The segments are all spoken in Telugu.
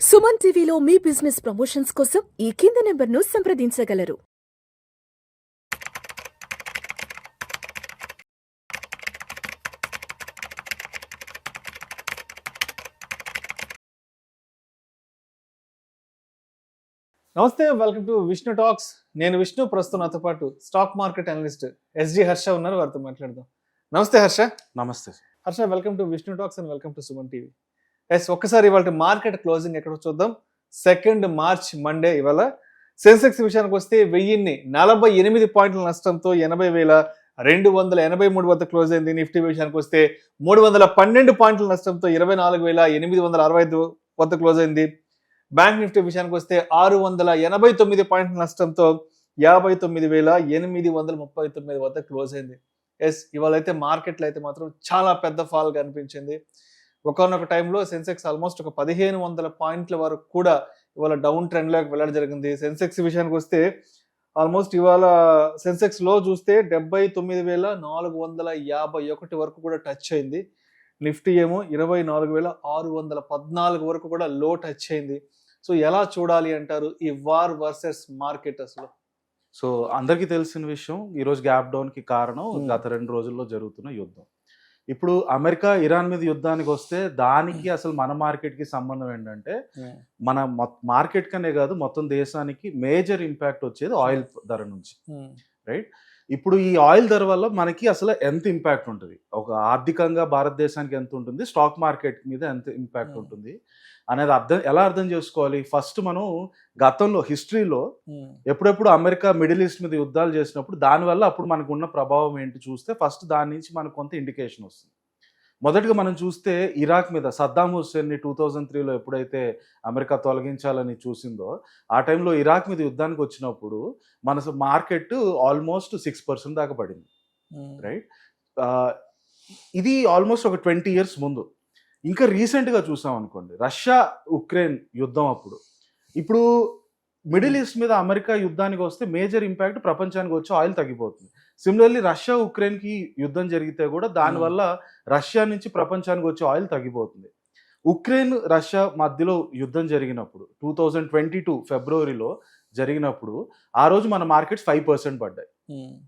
సుమన్ టీవీలో మీ బిజినెస్ ప్రమోషన్స్ కోసం ఈ కింది నెంబర్ను సంప్రదించగలరు. నమస్తే, వెల్కమ్ టు విష్ణు టాక్స్. నేను విష్ణు. ప్రస్తుతం నాతో పాటు stock market analyst SG Harsha ఉన్నారు. వారితో మాట్లాడదాం. నమస్తే హర్ష. నమస్తే Harsha, welcome to Vishnu talks and welcome to Suman TV. ఒక్కసారి ఇవాళ మార్కెట్ క్లోజింగ్ ఎక్కడో చూద్దాం. 2 మార్చ్ మండే. ఇవాళ సెన్సెక్స్ విషయానికి వస్తే 1048 పాయింట్ల నష్టంతో 80,283 వద్ద క్లోజ్ అయింది. నిఫ్టీ విషయానికి వస్తే 312 పాయింట్ల నష్టంతో 24,865 వద్ద క్లోజ్ అయింది. బ్యాంక్ నిఫ్టీ విషయానికి వస్తే 689 పాయింట్ల నష్టంతో 59,839 వద్ద క్లోజ్ అయింది. ఇవాళ అయితే మార్కెట్లో అయితే మాత్రం చాలా పెద్ద ఫాల్ కనిపించింది. ఒకనొక టైంలో సెన్సెక్స్ ఆల్మోస్ట్ ఒక 1,500 పాయింట్ల వరకు కూడా ఇవాళ డౌన్ ట్రెండ్లోకి వెళ్ళడం జరిగింది. సెన్సెక్స్ విషయానికి వస్తే ఆల్మోస్ట్ ఇవాళ సెన్సెక్స్ లో చూస్తే 79,451 వరకు కూడా టచ్ అయింది. నిఫ్టీ ఏమో 24,614 వరకు కూడా లో టచ్ అయింది. సో ఎలా చూడాలి అంటారు ఈ వార్ వర్సెస్ మార్కెట్? అసలు సో అందరికీ తెలిసిన విషయం, ఈరోజు గ్యాప్ డౌన్ కి కారణం గత 2 రోజుల్లో జరుగుతున్న యుద్ధం. ఇప్పుడు అమెరికా ఇరాన్ మీద యుద్ధానికి వస్తే దానికి అసలు మన మార్కెట్ కి సంబంధం ఏంటంటే, మన మార్కెట్ కనే కాదు మొత్తం దేశానికి మేజర్ ఇంపాక్ట్ వచ్చేది ఆయిల్ ధర నుంచి. రైట్, ఇప్పుడు ఈ ఆయిల్ ధర వల్ల మనకి అసలు ఎంత ఇంపాక్ట్ ఉంటుంది, ఒక ఆర్థికంగా భారతదేశానికి ఎంత ఉంటుంది, స్టాక్ మార్కెట్ మీద ఎంత ఇంపాక్ట్ ఉంటుంది అనేది ఎలా అర్థం చేసుకోవాలి. ఫస్ట్ మనం గతంలో హిస్టరీలో ఎప్పుడెప్పుడు అమెరికా మిడిల్ ఈస్ట్ మీద యుద్ధాలు చేసినప్పుడు దానివల్ల అప్పుడు మనకు ఉన్న ప్రభావం ఏంటి చూస్తే ఫస్ట్ దాని నుంచి మనకు కొంత ఇండికేషన్ వస్తుంది. మొదటిగా మనం చూస్తే ఇరాక్ మీద సద్దాం హుస్సేన్ని 2003లో ఎప్పుడైతే అమెరికా తొలగించాలని చూసిందో ఆ టైంలో ఇరాక్ మీద యుద్ధానికి వచ్చినప్పుడు మన మార్కెట్ ఆల్మోస్ట్ 6% దాకా పడింది. రైట్, ఇది ఆల్మోస్ట్ ఒక 20 years ముందు. ఇంకా రీసెంట్గా చూసాం అనుకోండి, రష్యా ఉక్రెయిన్ యుద్ధం అప్పుడు. ఇప్పుడు మిడిల్ ఈస్ట్ మీద అమెరికా యుద్ధానికి వస్తే మేజర్ ఇంపాక్ట్ ప్రపంచానికి వచ్చి ఆయిల్ తగ్గిపోతుంది. సిమిలర్లీ రష్యా ఉక్రెయిన్కి యుద్ధం జరిగితే కూడా దానివల్ల రష్యా నుంచి ప్రపంచానికి వచ్చే ఆయిల్ తగ్గిపోతుంది. ఉక్రెయిన్ రష్యా మధ్యలో యుద్ధం జరిగినప్పుడు 2022 ఫిబ్రవరిలో జరిగినప్పుడు ఆ రోజు మన మార్కెట్స్ 5% పడ్డాయి.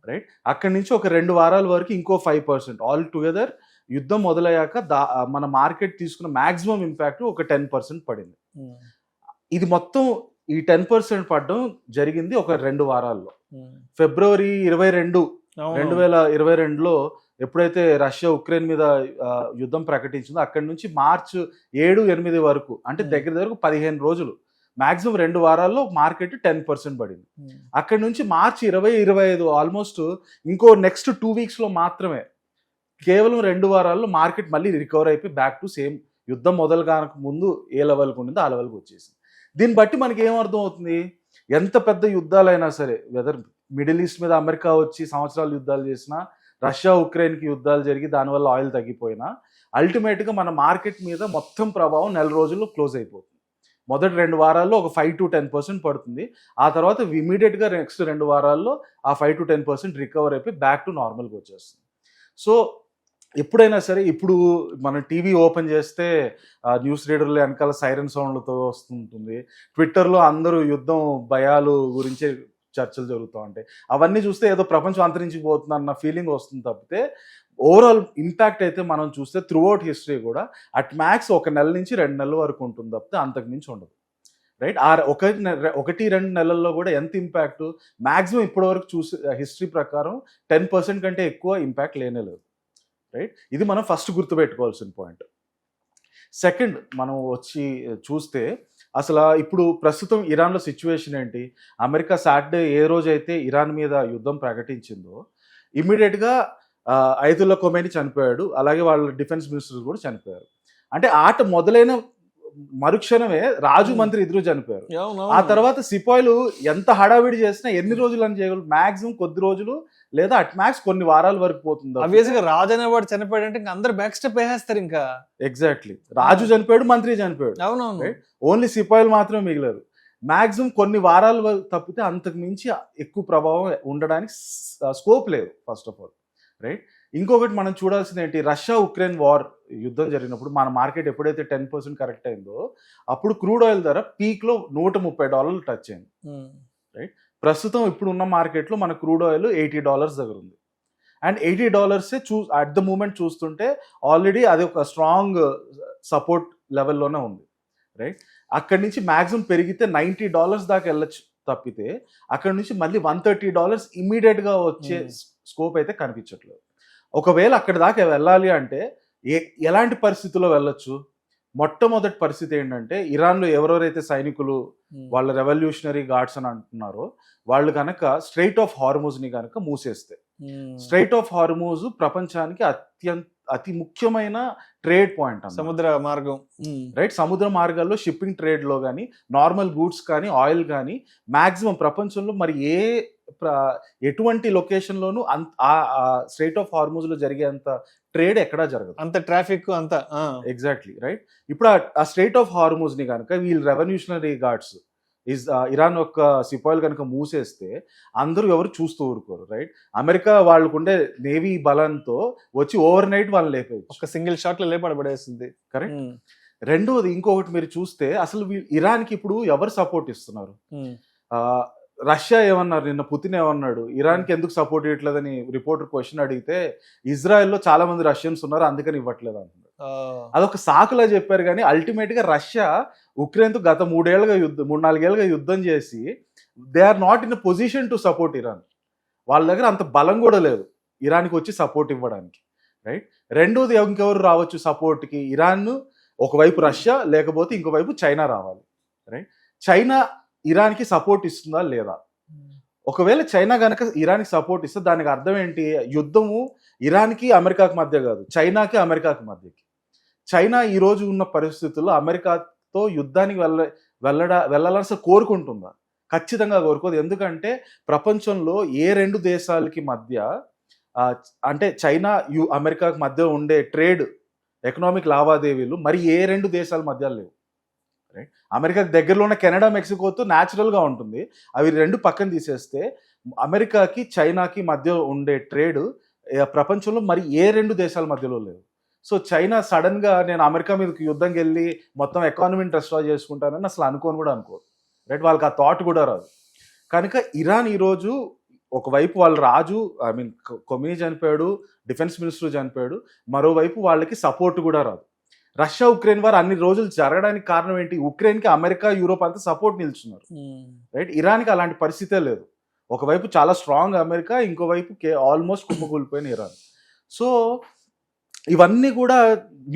రైట్, అక్కడి నుంచి ఒక 2 వారాల వరకు ఇంకో 5%. ఆల్ టుగెదర్ యుద్ధం మొదలయ్యాక మన మార్కెట్ తీసుకున్న మాక్సిమం ఇంపాక్ట్ ఒక 10% పడింది. ఇది మొత్తం ఈ 10% పడడం జరిగింది ఒక 2 వారాల్లో. ఫిబ్రవరి 22, 2022లో ఎప్పుడైతే రష్యా ఉక్రెయిన్ మీద యుద్ధం ప్రకటించిందో అక్కడి నుంచి మార్చ్ 7, 8 వరకు, అంటే దగ్గర 15 రోజులు, మాక్సిమం 2 వారాల్లో మార్కెట్ 10% పడింది. అక్కడి నుంచి మార్చ్ 20, 25 ఆల్మోస్ట్ ఇంకో నెక్స్ట్ 2 weeksలో మాత్రమే, కేవలం 2 వారాల్లో మార్కెట్ మళ్ళీ రికవర్ అయిపోయి బ్యాక్ టు సేమ్ యుద్ధం మొదలు కానక ముందు ఏ లెవెల్కి ఉండిందో ఆ లెవెల్కి వచ్చేసింది. దీన్ని బట్టి మనకి ఏమర్థం అవుతుంది, ఎంత పెద్ద యుద్ధాలైనా సరే, వెదర్ మిడిల్ ఈస్ట్ మీద అమెరికా వచ్చి సంవత్సరాలు యుద్ధాలు చేసినా, రష్యా ఉక్రెయిన్కి యుద్ధాలు జరిగి దానివల్ల ఆయిల్ తగ్గిపోయినా, అల్టిమేట్గా మన మార్కెట్ మీద మొత్తం ప్రభావం 4 రోజుల్లో క్లోజ్ అయిపోతుంది. మొదటి 2 వారాల్లో ఒక 5 to 10% పడుతుంది. ఆ తర్వాత ఇమీడియట్గా నెక్స్ట్ 2 వారాల్లో ఆ 5 to 10% రికవర్ అయిపోయి బ్యాక్ టు నార్మల్గా వచ్చేస్తుంది. సో ఎప్పుడైనా సరే, ఇప్పుడు మనం టీవీ ఓపెన్ చేస్తే న్యూస్ రీడర్లు వెనకాల సైరన్ సౌండ్లతో వస్తుంటుంది. ట్విట్టర్లో అందరూ యుద్ధం భయాలు గురించే చర్చలు జరుగుతూ ఉంటాయి. అవన్నీ చూస్తే ఏదో ప్రపంచం అంతరించిపోతుంది అన్న ఫీలింగ్ వస్తుంది తప్పితే ఓవరాల్ ఇంపాక్ట్ అయితే మనం చూస్తే త్రూఅవుట్ హిస్టరీ కూడా అట్ మ్యాక్స్ 1 నెల నుంచి 2 నెలల వరకు ఉంటుంది తప్పితే అంతకు మించి ఉండదు. రైట్, 1-2 నెలల్లో కూడా ఎంత ఇంపాక్ట్ మ్యాక్సిమం ఇప్పటి వరకు చూసి హిస్టరీ ప్రకారం 10% కంటే ఎక్కువ ఇంపాక్ట్ లేనేలేదు. రైట్, ఇది మనం ఫస్ట్ గుర్తుపెట్టుకోవాల్సిన పాయింట్. సెకండ్, మనం వచ్చి చూస్తే అసలు ఇప్పుడు ప్రస్తుతం ఇరాన్లో సిచ్యువేషన్ ఏంటి, అమెరికా సాటర్డే ఏ రోజైతే ఇరాన్ మీద యుద్ధం ప్రకటించిందో ఇమ్మీడియట్గా అయతుల్లా ఖొమైనీ చనిపోయాడు, అలాగే వాళ్ళ డిఫెన్స్ మినిస్టర్స్ కూడా చనిపోయారు. అంటే ఆట మొదలైన మరుక్షణమే రాజు మంత్రి ఇద్దరు చనిపోయారు. ఆ తర్వాత సిపాయిలు ఎంత హడావిడి చేసినా ఎన్ని రోజులు అని చేయగలరు, మాక్సిమం కొద్ది రోజులు లేదా అట్ మ్యాక్స్ కొన్ని వారాల వరకు పోతుంది. అబ్వియస్గా రాజు అనేవాడు చనిపోయాడు అంటే ఇంకా అందరు బ్యాక్ స్టెప్ వేసేస్తారు. ఇంకా ఎగ్జాక్ట్లీ, రాజు చనిపోయాడు, మంత్రి చనిపోయాడు, అవునవును, ఓన్లీ సిపాయిలు మాత్రమే మిగిలారు. మాక్సిమం కొన్ని వారాలు తప్పితే అంతకు మించి ఎక్కువ ప్రభావం ఉండడానికి స్కోప్ లేదు ఫస్ట్ ఆఫ్ ఆల్. రైట్, ఇంకొకటి మనం చూడాల్సింది ఏంటి, రష్యా ఉక్రెయిన్ వార్ యుద్ధం జరిగినప్పుడు మన మార్కెట్ ఎప్పుడైతే 10% కరెక్ట్ అయిందో అప్పుడు క్రూడ్ ఆయిల్ ధర పీక్లో $130 టచ్ అయింది. ప్రస్తుతం ఇప్పుడు ఉన్న మార్కెట్లో మన క్రూడ్ ఆయిల్ $80 దగ్గర ఉంది. అండ్ $80 అట్ ద మూమెంట్ చూస్తుంటే ఆల్రెడీ అది ఒక స్ట్రాంగ్ సపోర్ట్ లెవెల్లోనే ఉంది, రైట్? అక్కడి నుంచి మ్యాక్సిమం పెరిగితే $90 దాకా వెళ్ళచ్చు తప్పితే అక్కడ నుంచి మళ్ళీ $130 ఇమ్మీడియట్గా వచ్చే స్కోప్ అయితే కనిపించట్లేదు. ఒకవేళ అక్కడ దాకా వెళ్ళాలి అంటే ఎలాంటి పరిస్థితుల్లో వెళ్ళొచ్చు? మొట్టమొదటి పరిస్థితి ఏంటంటే ఇరాన్లో ఎవరెవరైతే సైనికులు వాళ్ళ రెవల్యూషనరీ గార్డ్స్ అని అంటున్నారో వాళ్ళు కనుక స్ట్రైట్ ఆఫ్ హార్మూజ్ని కనుక మూసేస్తే, స్ట్రైట్ ఆఫ్ హార్మూజ్ ప్రపంచానికి అతి ముఖ్యమైన ట్రేడ్ పాయింట్, సముద్ర మార్గం, రైట్? సముద్ర మార్గాల్లో షిప్పింగ్ ట్రేడ్లో కానీ నార్మల్ గూడ్స్ కానీ ఆయిల్ కానీ మ్యాక్సిమం ప్రపంచంలో మరి ఎటువంటి లొకేషన్లోనూ స్ట్రైట్ ఆఫ్ హార్మూజ్లో జరిగేంత ట్రేడ్ ఎక్కడా జరగదు, అంత ట్రాఫిక్ అంతా. Exactly, right? ఇప్పుడు ఆ స్ట్రైట్ ఆఫ్ హార్మూజ్ని కనుక వీళ్ళు రెవల్యూషనరీ గార్డ్స్ ఇరాన్ యొక్క సిపాయిలు కనుక మూసేస్తే అందరూ ఎవరు చూస్తూ ఊరుకోరు, రైట్? అమెరికా వాళ్ళకుండే నేవీ బలంతో వచ్చి ఓవర్ నైట్ వాళ్ళని లేపేయచ్చు, ఒక సింగిల్ షాట్ లో లేపడబడేస్తుంది, కరెక్ట్? రెండోది ఇంకొకటి మీరు చూస్తే అసలు ఇరాన్కి ఇప్పుడు ఎవరు సపోర్ట్ ఇస్తున్నారు? రష్యా ఏమన్నారు నిన్న, పుతిన్ ఏమన్నాడు ఇరాన్కి ఎందుకు సపోర్ట్ ఇవ్వట్లేదని రిపోర్టర్ క్వశ్చన్ అడిగితే ఇజ్రాయెల్లో చాలా మంది రష్యన్స్ ఉన్నారు అందుకని ఇవ్వట్లేదు అంటున్నారు. అదొక సాకులా చెప్పారు కానీ అల్టిమేట్ గా రష్యా ఉక్రెయిన్తో గత 3-4 ఏళ్ళుగా యుద్ధం చేసి they are not in a position to support Iran. వాళ్ళ దగ్గర అంత బలం కూడా లేదు ఇరాన్కి వచ్చి సపోర్ట్ ఇవ్వడానికి, రైట్? రెండోది ఇంకెవరు రావచ్చు సపోర్ట్కి? ఇరాన్ ఒకవైపు రష్యా, లేకపోతే ఇంకోవైపు చైనా రావాలి, రైట్? చైనా ఇరాన్కి సపోర్ట్ ఇస్తుందా లేదా? ఒకవేళ చైనా కనుక ఇరాన్కి సపోర్ట్ ఇస్తే దానికి అర్థం ఏంటి? యుద్ధము ఇరాన్కి అమెరికాకి మధ్య కాదు, చైనాకి అమెరికాకి మధ్యకి. చైనా ఈ రోజు ఉన్న పరిస్థితుల్లో అమెరికాతో యుద్ధానికి వెళ్ళాలని కోరుకుంటుందా? ఖచ్చితంగా కోరుకోదు. ఎందుకంటే ప్రపంచంలో ఏ రెండు దేశాలకి మధ్య అంటే చైనా అమెరికాకి మధ్య ఉండే ట్రేడ్ ఎకనామిక్ లావాదేవీలు మరి ఏ రెండు దేశాల మధ్య లేవు, రైట్? అమెరికాకి దగ్గరలో ఉన్న కెనడా, మెక్సికోతో న్యాచురల్గా ఉంటుంది. అవి రెండు పక్కన తీసేస్తే అమెరికాకి చైనాకి మధ్య ఉండే ట్రేడ్ ప్రపంచంలో మరి ఏ రెండు దేశాల మధ్యలో లేవు. సో చైనా సడన్గా నేను అమెరికా మీదకి యుద్ధంకి వెళ్ళి మొత్తం ఎకానమీని డిస్ట్రాయ్ చేసుకుంటానని అసలు అనుకోను కూడా అనుకోరు, రైట్? వాళ్ళకి ఆ థాట్ కూడా రాదు. కనుక ఇరాన్ ఈరోజు ఒకవైపు వాళ్ళ రాజు కొమినీ చనిపోయాడు, డిఫెన్స్ మినిస్టర్ చనిపోయాడు, మరోవైపు వాళ్ళకి సపోర్ట్ కూడా రాదు. రష్యా ఉక్రెయిన్ వారు అన్ని రోజులు జరగడానికి కారణం ఏంటి? ఉక్రెయిన్కి అమెరికా, యూరోప్ అంతా సపోర్ట్ నిల్చున్నారు, రైట్? ఇరాన్కి అలాంటి పరిస్థితే లేదు. ఒకవైపు చాలా స్ట్రాంగ్ అమెరికా, ఇంకోవైపు ఆల్మోస్ట్ కుప్పకూలిపోయిన ఇరాన్. సో ఇవన్నీ కూడా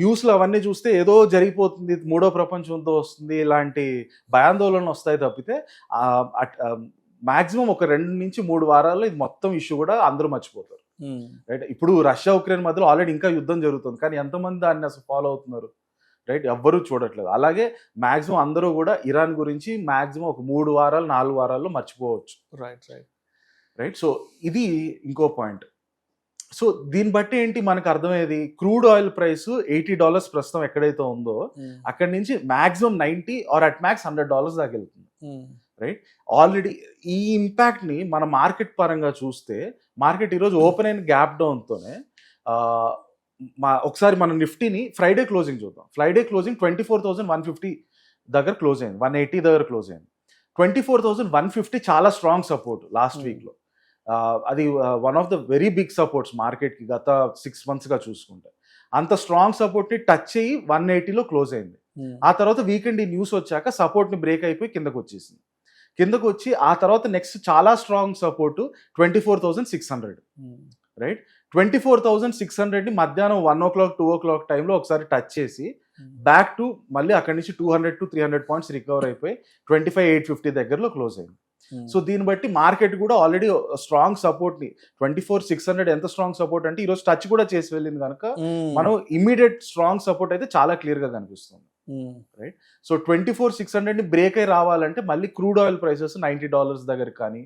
న్యూస్లో అవన్నీ చూస్తే ఏదో జరిగిపోతుంది, మూడో ప్రపంచంతో వస్తుంది, ఇలాంటి భయాందోళనలు వస్తాయి తప్పితే మాక్సిమం ఒక 2 నుంచి 3 వారాల్లో ఇది మొత్తం ఇష్యూ కూడా అందరూ మర్చిపోతారు, రైట్? ఇప్పుడు రష్యా ఉక్రెయిన్ మధ్యలో ఆల్రెడీ ఇంకా యుద్ధం జరుగుతుంది, కానీ ఎంతమంది దాన్ని అసలు ఫాలో అవుతున్నారు, రైట్? ఎవ్వరూ చూడట్లేదు. అలాగే మాక్సిమం అందరూ కూడా ఇరాన్ గురించి మాక్సిమం ఒక 3 వారాలు 4 వారాల్లో మర్చిపోవచ్చు, రైట్? సో ఇది ఇంకో పాయింట్. సో దీన్ని బట్టి ఏంటి మనకు అర్థమయ్యేది? క్రూడ్ ఆయిల్ ప్రైస్ $80 ప్రస్తుతం ఎక్కడైతే ఉందో అక్కడి నుంచి మాక్సిమం 90 ఆర్ అట్ మ్యాక్స్ $100 దాకా వెళ్తుంది, రైట్? ఆల్రెడీ ఈ ఇంపాక్ట్ని మన మార్కెట్ పరంగా చూస్తే మార్కెట్ ఈరోజు ఓపెన్ అయిన గ్యాప్ డౌన్తోనే ఒకసారి మన నిఫ్టీని ఫ్రైడే క్లోజింగ్ చూద్దాం. ఫ్రైడే క్లోజింగ్ 24,150 దగ్గర క్లోజ్ అయింది, 180 దగ్గర క్లోజ్ అయింది. 24,150 చాలా స్ట్రాంగ్ సపోర్ట్ లాస్ట్ వీక్లో. అది one of the very big supports మార్కెట్కి గత 6 monthsగా చూసుకుంటే. అంత స్ట్రాంగ్ సపోర్ట్ని టచ్ అయ్యి 180లో క్లోజ్ అయింది. ఆ తర్వాత వీకెండ్ ఈ న్యూస్ వచ్చాక సపోర్ట్ని బ్రేక్ అయిపోయి కిందకు వచ్చేసింది. కిందకు వచ్చి ఆ తర్వాత నెక్స్ట్ చాలా స్ట్రాంగ్ సపోర్టు 24,600, రైట్? 24,600ని మధ్యాహ్నం 1 o'clock 2 o'clock టైంలో ఒకసారి టచ్ చేసి బ్యాక్ టు మళ్ళీ అక్కడి నుంచి 200 to 300 పాయింట్స్ రికవర్ అయిపోయి 25,850 దగ్గరలో క్లోజ్ అయింది. సో దీన్ని బట్టి మార్కెట్ కూడా ఆల్రెడీ స్ట్రాంగ్ సపోర్ట్ని 24,600 ఎంత స్ట్రాంగ్ సపోర్ట్ అంటే ఈరోజు టచ్ కూడా చేసి వెళ్ళింది కనుక మనం ఇమ్మీడియట్ స్ట్రాంగ్ సపోర్ట్ అయితే చాలా క్లియర్గా కనిపిస్తుంది, రైట్? సో 24,600ని బ్రేక్ అయి రావాలంటే మళ్ళీ క్రూడ్ ఆయిల్ ప్రైసెస్ $90 దగ్గర కానీ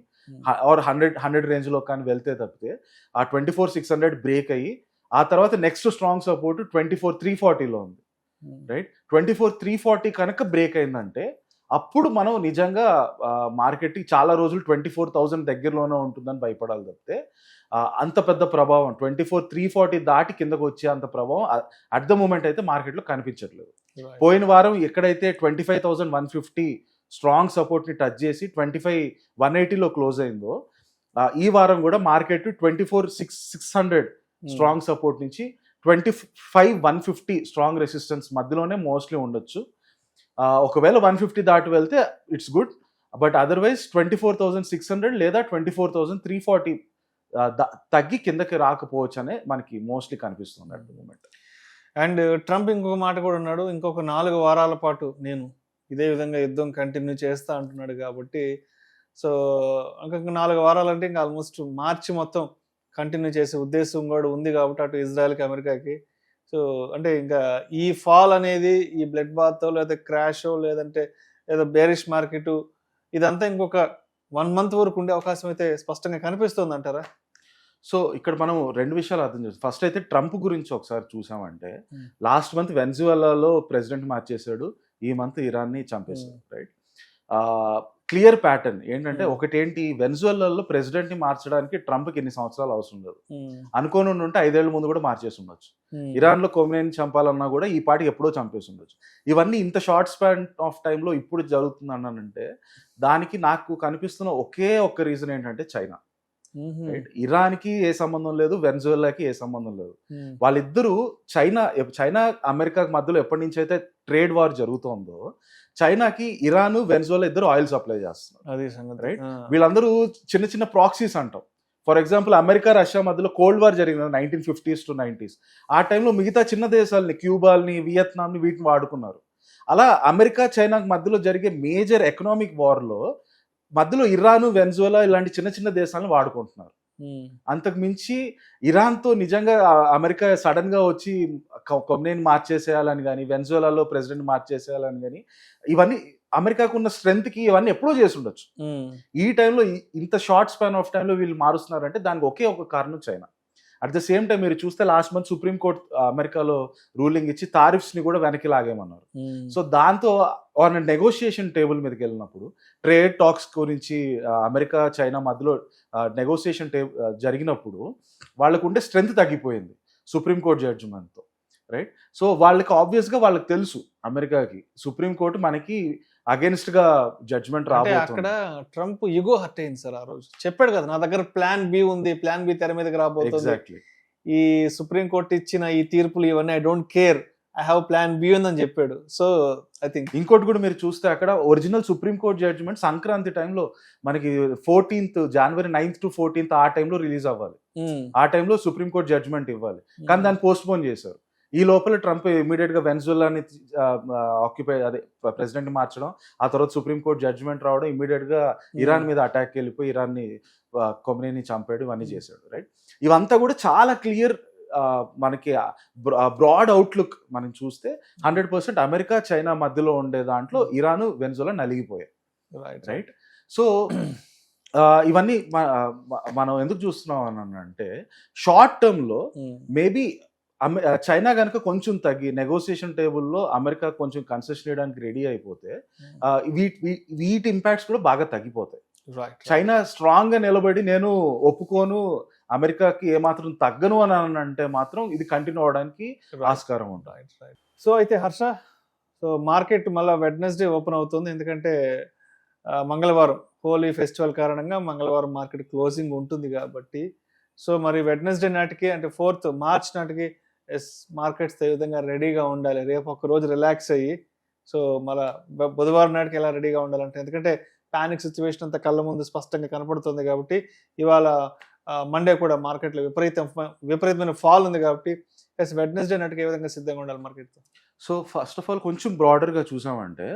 ఆర్ 100 రేంజ్లో కానీ వెళ్తే తప్పితే ఆ 24,600 బ్రేక్ అయ్యి ఆ తర్వాత నెక్స్ట్ స్ట్రాంగ్ సపోర్ట్ 24,340లో ఉంది, రైట్? 24,340 కనుక బ్రేక్ అయిందంటే అప్పుడు మనం నిజంగా మార్కెట్ చాలా రోజులు 24,000 దగ్గరలోనే ఉంటుందని భయపడాలి తప్పితే అంత పెద్ద ప్రభావం 340 దాటి కిందకు వచ్చే అంత ప్రభావం అట్ ద మూమెంట్ అయితే మార్కెట్లో కనిపించట్లేదు. పోయిన వారం ఎక్కడైతే 25,150 స్ట్రాంగ్ సపోర్ట్ని టచ్ చేసి 25,180లో క్లోజ్ అయిందో ఈ వారం కూడా మార్కెట్ 24,600 స్ట్రాంగ్ సపోర్ట్ నుంచి 25,150 స్ట్రాంగ్ రెసిస్టెన్స్ మధ్యలోనే మోస్ట్లీ ఉండొచ్చు. ఒకవేళ 150 దాటి వెళ్తే ఇట్స్ గుడ్, బట్ అదర్వైజ్ 24,600 లేదా 24,340 తగ్గి కిందకి రాకపోవచ్చు అనే మనకి మోస్ట్లీ కనిపిస్తుంది at the moment. And Trump ఇంకొక మాట కూడా ఉన్నాడు, ఇంకొక 4 వారాల పాటు నేను ఇదే విధంగా యుద్ధం కంటిన్యూ చేస్తా అంటున్నాడు. కాబట్టి సో ఇంకొక 4 వారాలంటే ఇంకా ఆల్మోస్ట్ మార్చి మొత్తం కంటిన్యూ చేసే ఉద్దేశం కూడా ఉంది. కాబట్టి అటు ఇజ్రాయెల్కి అమెరికాకి సో అంటే ఇంకా ఈ ఫాల్ అనేది ఈ బ్లడ్ బాత్ లేదా క్రాష్ లేదంటే ఏదో బేరిష్ మార్కెట్ ఇదంతా ఇంకొక 1 month వరకు ఉండే అవకాశం అయితే స్పష్టంగా కనిపిస్తుంది అంటారా? సో ఇక్కడ మనం 2 విషయాలు అర్థం చేస్తాం. ఫస్ట్ అయితే ట్రంప్ గురించి ఒకసారి చూసామంటే లాస్ట్ మంత్ వెనిజువెలాలో ప్రెసిడెంట్ మార్చేశాడు, ఈ మంత్ ఇరాన్ని చంపేశాడు. రైట్, క్లియర్ ప్యాటర్న్ ఏంటంటే ఒకటేంటి, వెనిజువెలాలో ప్రెసిడెంట్ని మార్చడానికి ట్రంప్కి ఎన్ని సంవత్సరాలు అవసరం లేదు. అనుకోని ఉంటే 5 ఏళ్ల ముందు కూడా మార్చేసి ఉండొచ్చు. ఇరాన్లో కొమెనీని చంపాలన్నా కూడా ఈ పాటికి ఎప్పుడో చంపేసి ఉండొచ్చు. ఇవన్నీ ఇంత షార్ట్ స్పాన్ ఆఫ్ టైంలో ఇప్పుడు జరుగుతుంది అన్నానంటే దానికి నాకు కనిపిస్తున్న ఒకే ఒక్క రీజన్ ఏంటంటే చైనా. ఇరాన్కి ఏ సంబంధం లేదు, వెనిజువెలాకి ఏ సంబంధం లేదు. వాళ్ళిద్దరూ చైనా అమెరికా మధ్యలో ఎప్పటి నుంచి అయితే ట్రేడ్ వార్ జరుగుతుందో చైనాకి ఇరాన్ వెనిజువెలా ఇద్దరు ఆయిల్ సప్లై చేస్తున్నారు. అది సంగతి. రైట్, వీళ్ళందరూ చిన్న చిన్న ప్రాక్సీస్ అంటాం. ఫర్ ఎగ్జాంపుల్ అమెరికా రష్యా మధ్యలో కోల్డ్ వార్ జరిగింది 1950s to 90s. ఆ టైంలో మిగతా చిన్న దేశాలని క్యూబాల్ని వియత్నాంని వీటిని వాడుకున్నారు. అలా అమెరికా చైనా మధ్యలో జరిగే మేజర్ ఎకనామిక్ వార్లో మధ్యలో ఇరాన్ వెనిజువెలా ఇలాంటి చిన్న చిన్న దేశాలను వాడుకుంటున్నారు. అంతకు మించి ఇరాన్తో నిజంగా అమెరికా సడన్ గా వచ్చి కొమ్నేని మార్చేసేయాలని కానీ వెనిజువెలాలో ప్రెసిడెంట్ మార్చేసేయాలని కానీ ఇవన్నీ అమెరికాకు ఉన్న స్ట్రెంత్ కి ఇవన్నీ ఎప్పుడో చేసి ఉండొచ్చు. ఈ టైంలో ఇంత షార్ట్ స్పాన్ ఆఫ్ టైంలో వీళ్ళు మారుస్తున్నారంటే దానికి ఒకే ఒక కారణం China. At the same time మీరు చూస్తే లాస్ట్ మంత్ సుప్రీం కోర్ట్ అమెరికాలో రూలింగ్ ఇచ్చి టారిఫ్స్ ని కూడా వెనక్కి లాగేమన్నారు. సో దాంతో ఆన్ నెగోషియేషన్ టేబుల్ మీదకి వెళ్ళినప్పుడు ట్రేడ్ టాక్స్ గురించి అమెరికా చైనా మధ్యలో నెగోషియేషన్ జరిగినప్పుడు వాళ్ళకు ఉండే స్ట్రెంత్ తగ్గిపోయింది సుప్రీంకోర్టు జడ్జిమెంట్తో. రైట్, సో వాళ్ళకి ఆబ్వియస్గా వాళ్ళకి తెలుసు అమెరికాకి సుప్రీంకోర్టు మనకి అగేన్స్ట్ గా జడ్జ్మెంట్ రాబోతుంది. అక్కడ ట్రంప్ ఇగో హర్ట్ అయింది సార్. ఆ రోజు చెప్పాడు కదా, నా దగ్గర ప్లాన్ బి ఉంది, ప్లాన్ బి తెర మీదకి రాబోతుంది. ఎగ్జాక్ట్లీ, ఈ సుప్రీంకోర్టు ఇచ్చిన ఈ తీర్పులు ఇవన్నీ I don't care, I have plan B ఉందని చెప్పాడు. సో ఐ థింక్ ఇంకోటి కూడా మీరు చూస్తే అక్కడ ఒరిజినల్ సుప్రీంకోర్టు జడ్జిమెంట్ సంక్రాంతి టైంలో మనకి 14th January 9th to 14th ఆ టైంలో రిలీజ్ అవ్వాలి. ఆ టైంలో సుప్రీంకోర్టు జడ్జిమెంట్ ఇవ్వాలి, కానీ దాన్ని పోస్ట్ పోన్ చేశారు. ఈ లోపల ట్రంప్ ఇమీడియట్ గా వెనిజువెలాని ఆక్యుపై అదే ప్రెసిడెంట్ మార్చడం, ఆ తర్వాత సుప్రీంకోర్టు జడ్జిమెంట్ రావడం, ఇమీడియట్ గా ఇరాన్ మీద అటాక్ వెళ్ళిపోయి ఇరాన్ని కొమ్నేని చంపాడు, ఇవన్నీ చేశాడు. రైట్, ఇవంతా కూడా చాలా క్లియర్. మనకి బ్రాడ్ అవుట్లుక్ మనం చూస్తే 100% అమెరికా చైనా మధ్యలో ఉండే దాంట్లో ఇరాన్ వెనిజువెలా నలిగిపోయాయి. రైట్, సో ఇవన్నీ మనం ఎందుకు చూస్తున్నాం అని అంటే షార్ట్ టర్మ్ లో మేబీ చైనా కనుక కొంచెం తగ్గి నెగోసియేషన్ టేబుల్లో అమెరికా కొంచెం కన్సెషన్ చేయడానికి రెడీ అయిపోతే వీటి ఇంపాక్ట్స్ కూడా బాగా తగ్గిపోతాయి. చైనా స్ట్రాంగ్ గా నిలబడి నేను ఒప్పుకోను అమెరికాకి ఏమాత్రం తగ్గను అని అంటే మాత్రం ఇది కంటిన్యూ అవడానికి ఆస్కారం ఉంటుంది. సో అయితే హర్ష, సో మార్కెట్ మళ్ళీ వెడ్నెస్డే ఓపెన్ అవుతుంది, ఎందుకంటే మంగళవారం హోలీ ఫెస్టివల్ కారణంగా మంగళవారం మార్కెట్ క్లోజింగ్ ఉంటుంది కాబట్టి. సో మరి వెడ్నెస్డే నాటికి అంటే 4th మార్చ్ నాటికి మార్కెట్స్ ఏ విధంగా రెడీగా ఉండాలి, రేపు ఒక రోజు రిలాక్స్ అయ్యి సో మళ్ళీ బుధవారం నాటికి ఎలా రెడీగా ఉండాలంటే, ఎందుకంటే పానిక్ సిచ్యువేషన్ అంతా కళ్ళ ముందు స్పష్టంగా కనపడుతుంది కాబట్టి ఇవాళ మండే కూడా మార్కెట్లో విపరీతమైన ఫాల్ ఉంది కాబట్టి వెడ్నెస్డే నాటికి ఏ విధంగా సిద్ధంగా ఉండాలి మార్కెట్తో? సో ఫస్ట్ ఆఫ్ ఆల్ కొంచెం బ్రాడర్గా చూసామంటే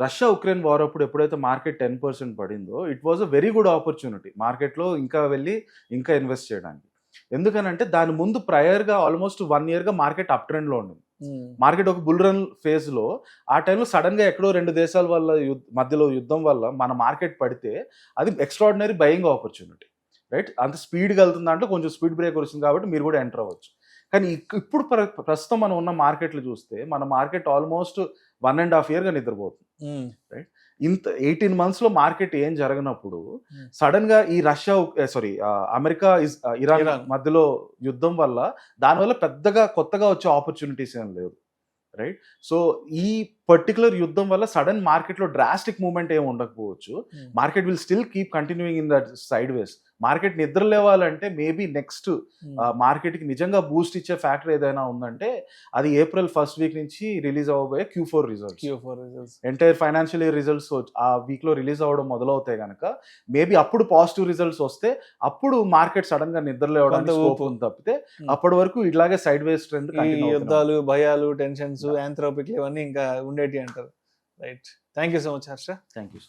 రష్యా ఉక్రెయిన్ వార్ అప్పుడు ఎప్పుడైతే మార్కెట్ 10% పడిందో it was a very good opportunity మార్కెట్లో ఇంకా వెళ్ళి ఇంకా ఇన్వెస్ట్ చేయడానికి. ఎందుకనంటే దాని ముందు ప్రయర్గా ఆల్మోస్ట్ 1 year మార్కెట్ అప్ ట్రెండ్లో ఉండింది. మార్కెట్ ఒక బుల్ రన్ ఫేజ్లో ఆ టైంలో సడన్గా ఎక్కడో 2 దేశాల వల్ల మధ్యలో యుద్ధం వల్ల మన మార్కెట్ పడితే అది ఎక్స్ట్రాడినరీ బయింగ్ ఆపర్చునిటీ. రైట్, అంత స్పీడ్గా వెళ్తుంది దాంట్లో కొంచెం స్పీడ్ బ్రేక్ వస్తుంది కాబట్టి మీరు కూడా ఎంటర్ అవ్వచ్చు. కానీ ఇప్పుడు ప్రస్తుతం మనం ఉన్న మార్కెట్లు చూస్తే మన మార్కెట్ ఆల్మోస్ట్ 1.5 year గా నిద్రపోతుంది. ఇంత 18 months లో మార్కెట్ ఏం జరగనప్పుడు సడన్ గా ఈ అమెరికా ఇరాన్ మధ్యలో యుద్ధం వల్ల దానివల్ల పెద్దగా కొత్తగా వచ్చే ఆపర్చునిటీస్ ఏం లేవు, రైట్? సో ఈ పర్టికులర్ యుద్ధం వల్ల సడన్ మార్కెట్ లో డ్రాస్టిక్ మూవ్మెంట్ ఏమి ఉండకపోవచ్చు. Market will still keep continuing in that side ways. Market నిద్ర లేవాలంటే మేబీ నెక్స్ట్ మార్కెట్ కి నిజంగా బూస్ట్ ఇచ్చే ఫ్యాక్టర్ ఏదైనా ఉందంటే అది April 1st week నుంచి రిలీజ్ అవ్వబోయే Q4 results. Entire financial year results ఆ వీక్ లో రిలీజ్ అవ్వడం మొదలవుతాయి కనుక మేబీ అప్పుడు పాజిటివ్ రిజల్ట్స్ వస్తే అప్పుడు మార్కెట్ సడన్ గా నిద్ర లేవడానికి స్కోప్ ఉంది తప్పితే అప్పటి వరకు ఇట్లాగే సైడ్ వేస్ ట్రెండ్ యుద్ధాలు, భయాలు, టెన్షన్స్, యాంథ్రోపిక్ ఇవన్నీ ఇంకా ఉండేటి అంటారు. Right, thank you so much Harsha. Thank you.